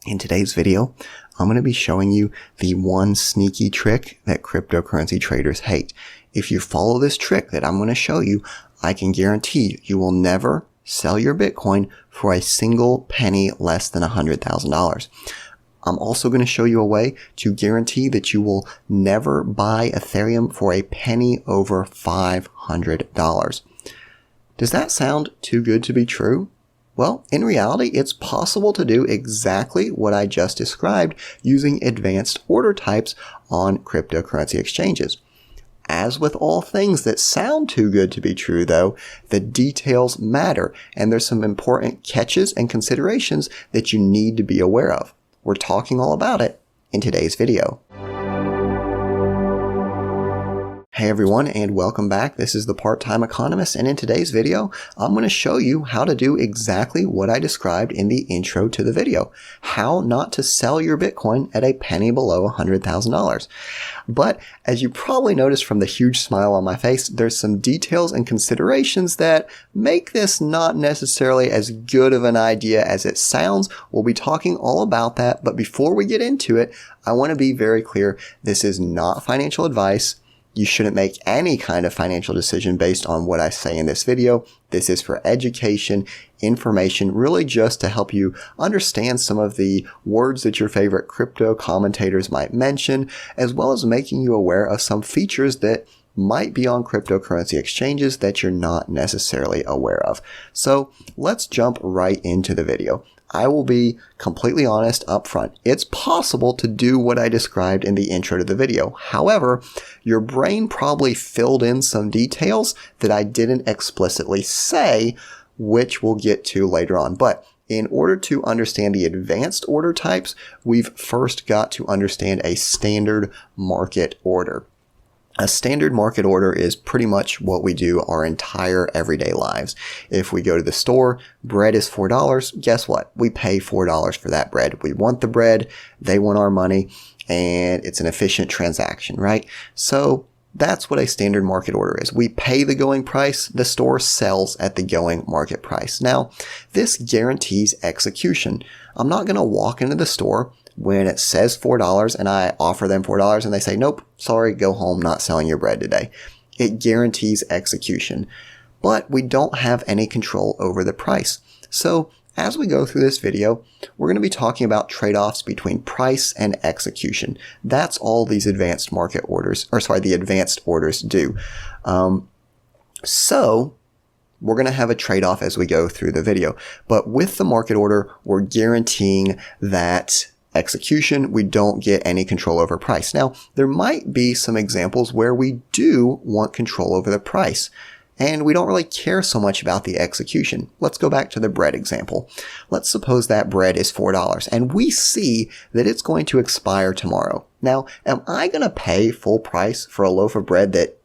In today's video, I'm going to be showing you the one sneaky trick that cryptocurrency traders hate. If you follow this trick that I'm going to show you, I can guarantee you will never sell your Bitcoin for a single penny less than $100,000. I'm also going to show you a way to guarantee that you will never buy Ethereum for a penny over $500. Does that sound too good to be true? Well, in reality, it's possible to do exactly what I just described using advanced order types on cryptocurrency exchanges. As with all things that sound too good to be true, though, the details matter, and there's some important catches and considerations that you need to be aware of. We're talking all about it in today's video. Hey everyone, and welcome back. This is the Part-Time Economist, and in today's video, I'm going to show you how to do exactly what I described in the intro to the video. How not to sell your Bitcoin at a penny below $100,000. But as you probably noticed from the huge smile on my face, there's some details and considerations that make this not necessarily as good of an idea as it sounds. We'll be talking all about that, but before we get into it, I want to be very clear. This is not financial advice. You shouldn't make any kind of financial decision based on what I say in this video. This is for education, information, really just to help you understand some of the words that your favorite crypto commentators might mention, as well as making you aware of some features that might be on cryptocurrency exchanges that you're not necessarily aware of. So let's jump right into the video. I will be completely honest up front. It's possible to do what I described in the intro to the video. However, your brain probably filled in some details that I didn't explicitly say, which we'll get to later on. But in order to understand the advanced order types, we've first got to understand a standard market order. A standard market order is pretty much what we do our entire everyday lives. If we go to the store, bread is $4. Guess what? We pay $4 for that bread. We want the bread, they want our money, and it's an efficient transaction, right? So that's what a standard market order is. We pay the going price, the store sells at the going market price. Now, this guarantees execution. I'm not going to walk into the store when it says $4 and I offer them $4 and they say, nope, sorry, go home, not selling your bread today. It guarantees execution, but we don't have any control over the price. So as we go through this video, we're going to be talking about trade-offs between price and execution. That's all these advanced market orders, the advanced orders do. So we're going to have a trade-off as we go through the video, but with the market order, we're guaranteeing that execution, we don't get any control over price. Now, there might be some examples where we do want control over the price, and we don't really care so much about the execution. Let's go back to the bread example. Let's suppose that bread is $4, and we see that it's going to expire tomorrow. Now, am I going to pay full price for a loaf of bread that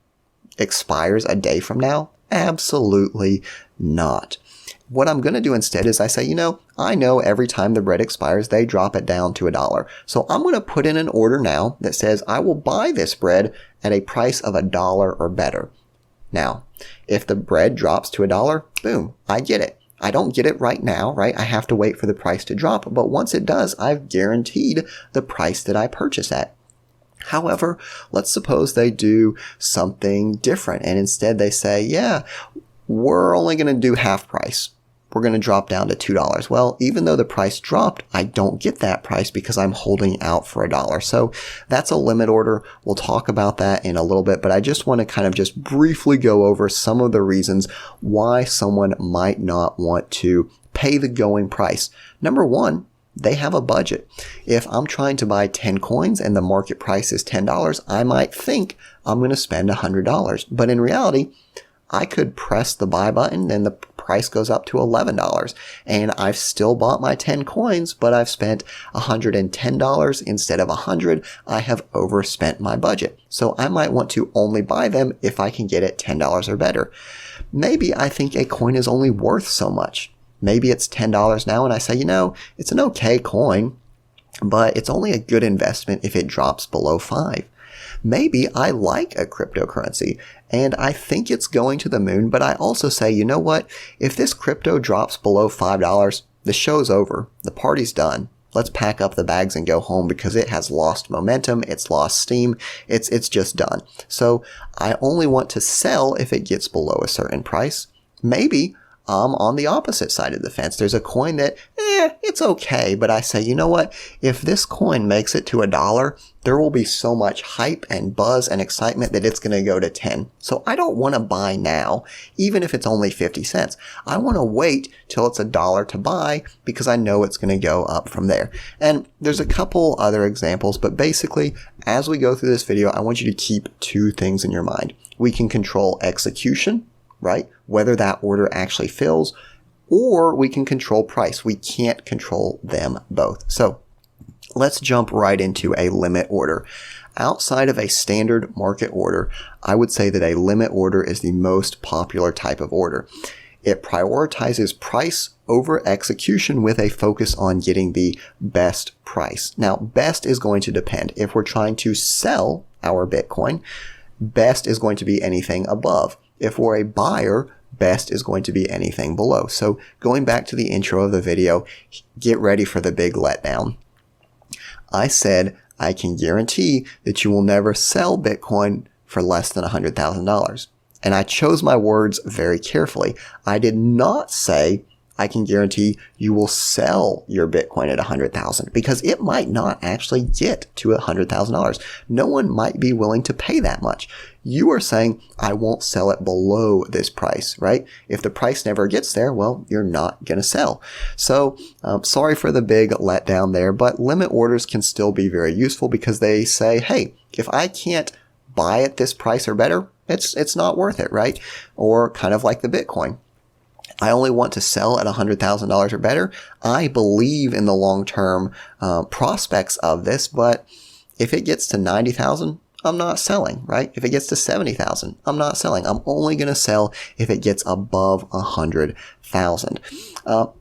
expires a day from now? Absolutely not. What I'm going to do instead is I say, I know every time the bread expires, they drop it down to $1. So I'm going to put in an order now that says I will buy this bread at a price of $1 or better. Now, if the bread drops to $1, boom, I get it. I don't get it right now, right? I have to wait for the price to drop. But once it does, I've guaranteed the price that I purchase at. However, let's suppose they do something different. And instead they say, yeah, we're only going to do half price. We're going to drop down to $2. Well, even though the price dropped, I don't get that price because I'm holding out for $1. So that's a limit order. We'll talk about that in a little bit, but I just want to kind of just briefly go over some of the reasons why someone might not want to pay the going price. Number one, they have a budget. If I'm trying to buy 10 coins and the market price is $10, I might think I'm going to spend $100. But in reality, I could press the buy button and the price goes up to $11 and I've still bought my 10 coins, but I've spent $110 instead of $100. I have overspent my budget. So I might want to only buy them if I can get it $10 or better. Maybe I think a coin is only worth so much. Maybe it's $10 now and I say, it's an okay coin, but it's only a good investment if it drops below 5. Maybe I like a cryptocurrency and I think it's going to the moon, but I also say, if this crypto drops below $5, the show's over. The party's done. let's pack up the bags and go home because it has lost momentum. It's lost steam. It's just done. So I only want to sell if it gets below a certain price. Maybe on the opposite side of the fence. There's a coin that, it's okay. But I say, you know what? If this coin makes it to $1, there will be so much hype and buzz and excitement that it's going to go to 10. So I don't want to buy now, even if it's only 50 cents. I want to wait till it's $1 to buy because I know it's going to go up from there. And there's a couple other examples, but basically, as we go through this video, I want you to keep two things in your mind. We can control execution, right? Whether that order actually fills, or we can control price. We can't control them both. So let's jump right into a limit order. Outside of a standard market order, I would say that a limit order is the most popular type of order. It prioritizes price over execution with a focus on getting the best price. Now, best is going to depend. If we're trying to sell our Bitcoin, best is going to be anything above. If we're a buyer, best is going to be anything below. So going back to the intro of the video, get ready for the big letdown. I said I can guarantee that you will never sell Bitcoin for less than $100,000. And I chose my words very carefully. I did not say I can guarantee you will sell your Bitcoin at $100,000 because it might not actually get to $100,000. No one might be willing to pay that much. You are saying, I won't sell it below this price, right? If the price never gets there, well, you're not going to sell. So sorry for the big letdown there, but limit orders can still be very useful because they say, hey, if I can't buy at this price or better, it's not worth it, right? Or kind of like the Bitcoin. I only want to sell at $100,000 or better. I believe in the long-term prospects of this, but if it gets to 90,000, I'm not selling, right? If it gets to 70,000, I'm not selling. I'm only going to sell if it gets above 100,000. And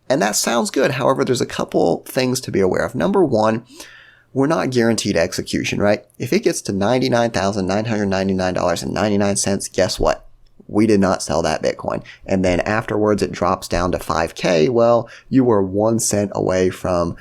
that sounds good. However, there's a couple things to be aware of. Number one, we're not guaranteed execution, right? If it gets to $99,999.99, guess what? We did not sell that Bitcoin. And then afterwards it drops down to 5K. Well, you were 1 cent away from,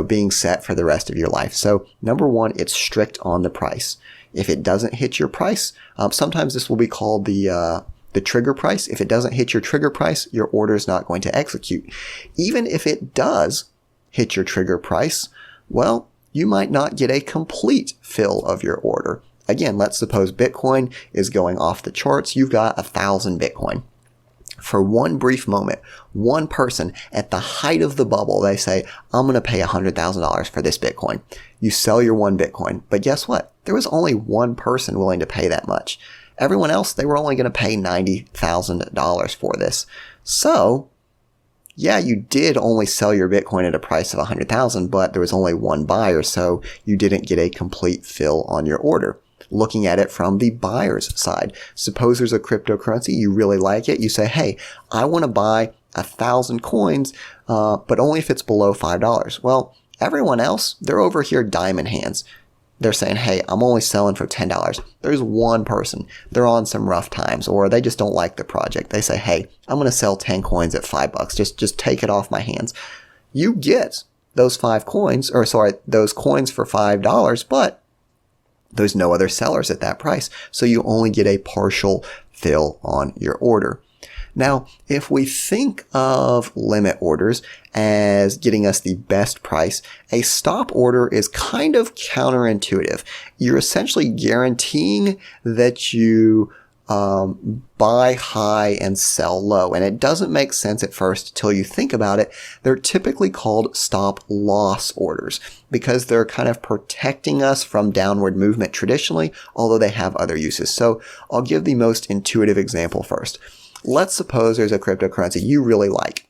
being set for the rest of your life. So number one, it's strict on the price. If it doesn't hit your price, sometimes this will be called the trigger price. If it doesn't hit your trigger price, your order is not going to execute. Even if it does hit your trigger price, well, you might not get a complete fill of your order. Again, let's suppose Bitcoin is going off the charts. You've got 1,000 Bitcoin. For one brief moment, one person at the height of the bubble, they say, I'm going to pay $100,000 for this Bitcoin. You sell your one Bitcoin. But guess what? There was only one person willing to pay that much. Everyone else, they were only going to pay $90,000 for this. So, yeah, you did only sell your Bitcoin at a price of $100,000, but there was only one buyer, so you didn't get a complete fill on your order. Looking at it from the buyer's side. Suppose there's a cryptocurrency, you really like it. You say, hey, I want to buy 1,000 coins, but only if it's below $5. Well, everyone else, they're over here diamond hands. They're saying, hey, I'm only selling for $10. There's one person. They're on some rough times, or they just don't like the project. They say, hey, I'm going to sell 10 coins at $5. Just take it off my hands. You get those those coins for $5, but there's no other sellers at that price. So you only get a partial fill on your order. Now, if we think of limit orders as getting us the best price, a stop order is kind of counterintuitive. You're essentially guaranteeing that you buy high and sell low. And it doesn't make sense at first till you think about it. They're typically called stop loss orders because they're kind of protecting us from downward movement traditionally, although they have other uses. So I'll give the most intuitive example first. Let's suppose there's a cryptocurrency you really like.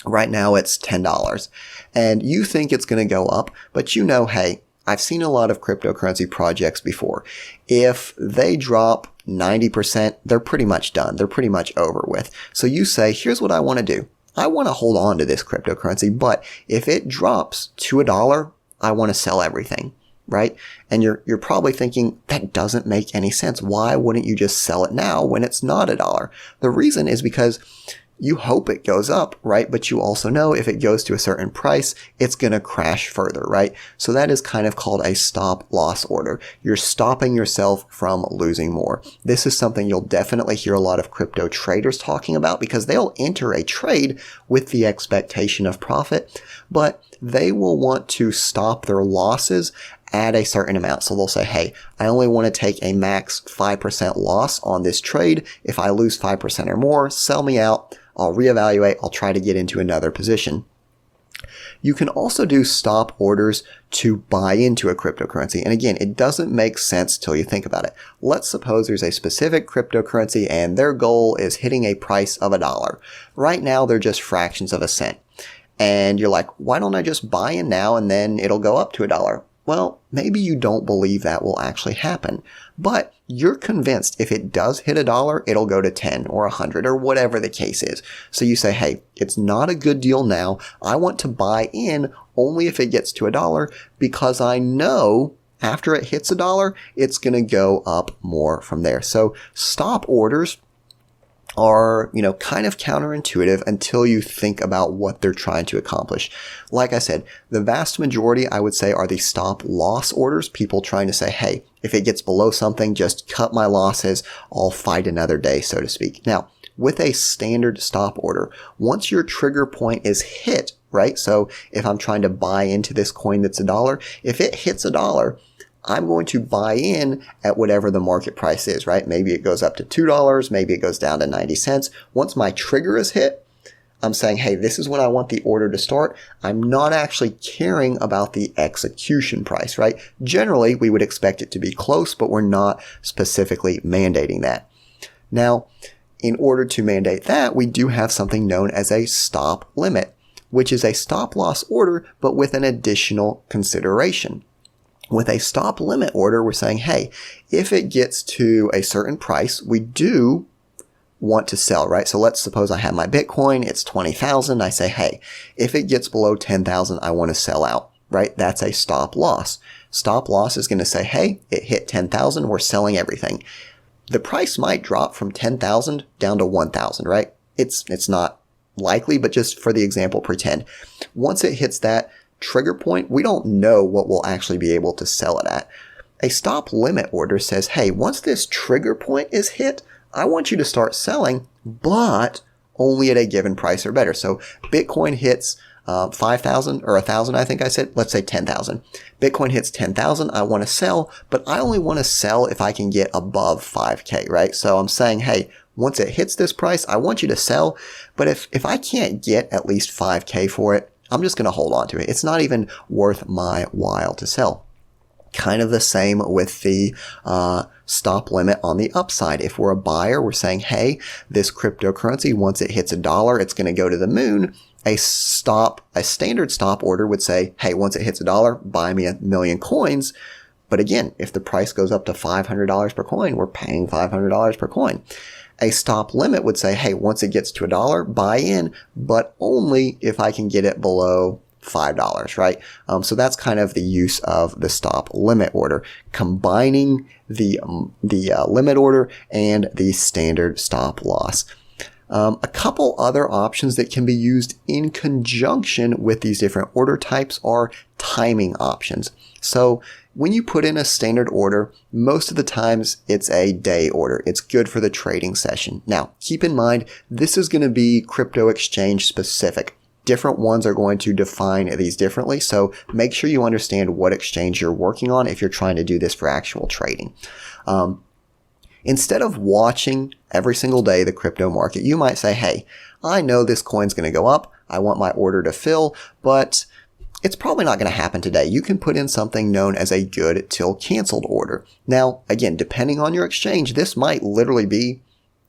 Right now it's $10 and you think it's going to go up, but hey, I've seen a lot of cryptocurrency projects before. If they drop 90%, they're pretty much done. They're pretty much over with. So you say, here's what I want to do. I want to hold on to this cryptocurrency, but if it drops to $1, I want to sell everything, right? And you're probably thinking, that doesn't make any sense. Why wouldn't you just sell it now when it's not $1? The reason is because you hope it goes up, right? But you also know if it goes to a certain price, it's going to crash further, right? So that is kind of called a stop loss order. You're stopping yourself from losing more. This is something you'll definitely hear a lot of crypto traders talking about because they'll enter a trade with the expectation of profit, but they will want to stop their losses at a certain amount. So they'll say, hey, I only want to take a max 5% loss on this trade. If I lose 5% or more, sell me out. I'll reevaluate. I'll try to get into another position. You can also do stop orders to buy into a cryptocurrency. And again, it doesn't make sense till you think about it. Let's suppose there's a specific cryptocurrency and their goal is hitting a price of $1. Right now, they're just fractions of a cent. And you're like, why don't I just buy in now and then it'll go up to $1? Well, maybe you don't believe that will actually happen, but you're convinced if it does hit $1, it'll go to 10 or 100 or whatever the case is. So you say, hey, it's not a good deal now. I want to buy in only if it gets to $1 because I know after it hits $1, it's going to go up more from there. So stop orders are, kind of counterintuitive until you think about what they're trying to accomplish. Like I said, the vast majority, I would say, are the stop loss orders. People trying to say, hey, if it gets below something, just cut my losses. I'll fight another day, so to speak. Now, with a standard stop order, once your trigger point is hit, right? So if I'm trying to buy into this coin that's $1, if it hits $1, I'm going to buy in at whatever the market price is, right? Maybe it goes up to $2, maybe it goes down to 90 cents. Once my trigger is hit, I'm saying, hey, this is when I want the order to start. I'm not actually caring about the execution price, right? Generally, we would expect it to be close, but we're not specifically mandating that. Now, in order to mandate that, we do have something known as a stop limit, which is a stop loss order, but with an additional consideration. With a stop limit order, we're saying, hey, if it gets to a certain price, we do want to sell, right? So let's suppose I have my Bitcoin, it's 20,000. I say, hey, if it gets below 10,000, I want to sell out, right? That's a stop loss. Stop loss is going to say, hey, it hit 10,000, we're selling everything. The price might drop from 10,000 down to 1,000, right? It's not likely, but just for the example, pretend. Once it hits that trigger point, we don't know what we'll actually be able to sell it at. A stop limit order says, hey, once this trigger point is hit, I want you to start selling, but only at a given price or better. So Bitcoin hits 5,000 or 1,000, I think I said, let's say 10,000. Bitcoin hits 10,000, I want to sell, but I only want to sell if I can get above 5K, right? So I'm saying, hey, once it hits this price, I want you to sell, but if I can't get at least 5K for it, I'm just going to hold on to it. It's not even worth my while to sell. Kind of the same with the stop limit on the upside. If we're a buyer, we're saying, hey, this cryptocurrency, once it hits $1, it's going to go to the moon. A standard stop order would say, hey, once it hits $1, buy me 1,000,000 coins. But again, if the price goes up to $500 per coin, we're paying $500 per coin. A stop limit would say, hey, once it gets to $1, buy in, but only if I can get it below $5, right? So that's kind of the use of the stop limit order, combining the limit order and the standard stop loss. A couple other options that can be used in conjunction with these different order types are timing options. So when you put in a standard order, most of the times it's a day order. It's good for the trading session. Now, keep in mind, this is going to be crypto exchange specific. Different ones are going to define these differently. So make sure you understand what exchange you're working on if you're trying to do this for actual trading. Instead of watching every single day the crypto market, you might say, hey, I know this coin's going to go up. I want my order to fill, but it's probably not going to happen today. You can put in something known as a good till canceled order. Now, again, depending on your exchange, this might literally be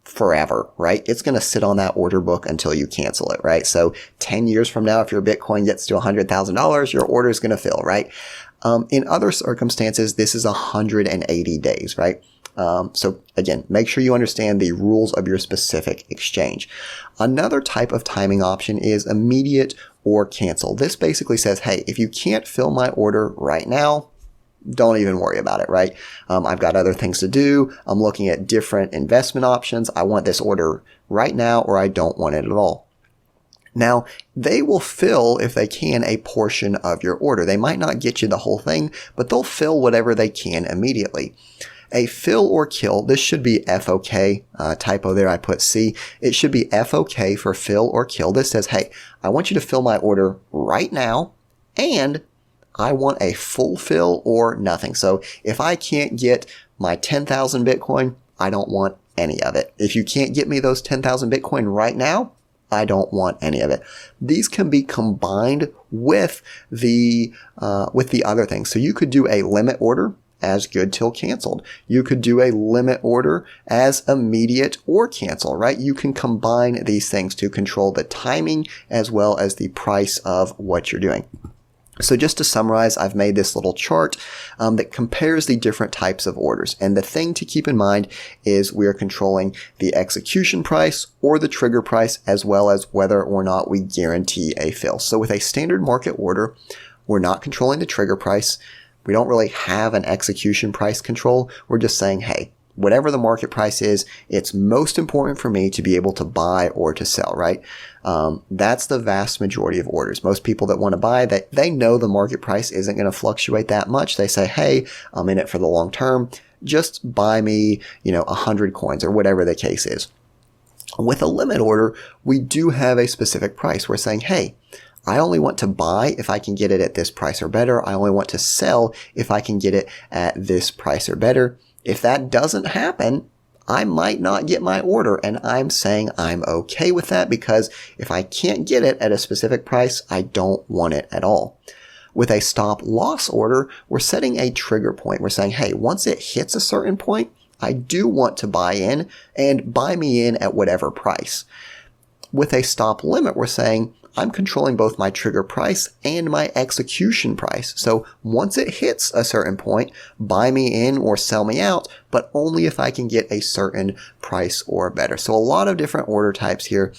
forever, right? It's going to sit on that order book until you cancel it, right? So 10 years from now, if your Bitcoin gets to $100,000, your order is going to fill, right? In other circumstances, this is 180 days, right? So again, make sure you understand the rules of your specific exchange. Another type of timing option is immediate or cancel. This basically says, hey, if you can't fill my order right now, don't even worry about it, right? I've got other things to do. I'm looking at different investment options. I want this order right now, or I don't want it at all. Now, they will fill, if they can, a portion of your order. They might not get you the whole thing, but they'll fill whatever they can immediately. A fill or kill, this should be FOK, typo there, I put C. It should be FOK for fill or kill. This says, hey, I want you to fill my order right now, and I want a full fill or nothing. So if I can't get my 10,000 Bitcoin, I don't want any of it. If you can't get me those 10,000 Bitcoin right now, I don't want any of it. These can be combined with the other things. So you could do a limit order as good till canceled. You could do a limit order as immediate or cancel, right? You can combine these things to control the timing as well as the price of what you're doing. So just to summarize, I've made this little chart that compares the different types of orders. And the thing to keep in mind is we are controlling the execution price or the trigger price, as well as whether or not we guarantee a fill. So with a standard market order, we're not controlling the trigger price. We don't really have an execution price control. We're just saying, hey, whatever the market price is, it's most important for me to be able to buy or to sell, right? That's the vast majority of orders. Most people that want to buy, they know the market price isn't going to fluctuate that much. They say, hey, I'm in it for the long term. Just buy me, 100 coins or whatever the case is. With a limit order, we do have a specific price. We're saying, hey, I only want to buy if I can get it at this price or better. I only want to sell if I can get it at this price or better. If that doesn't happen, I might not get my order, and I'm saying I'm okay with that because if I can't get it at a specific price, I don't want it at all. With a stop loss order, we're setting a trigger point. We're saying, hey, once it hits a certain point, I do want to buy in and buy me in at whatever price. With a stop limit, we're saying, I'm controlling both my trigger price and my execution price. So once it hits a certain point, buy me in or sell me out, but only if I can get a certain price or better. So a lot of different order types here.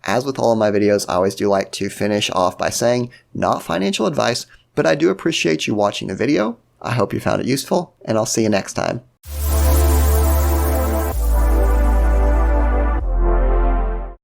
As with all of my videos, I always do like to finish off by saying, not financial advice, but I do appreciate you watching the video. I hope you found it useful, and I'll see you next time.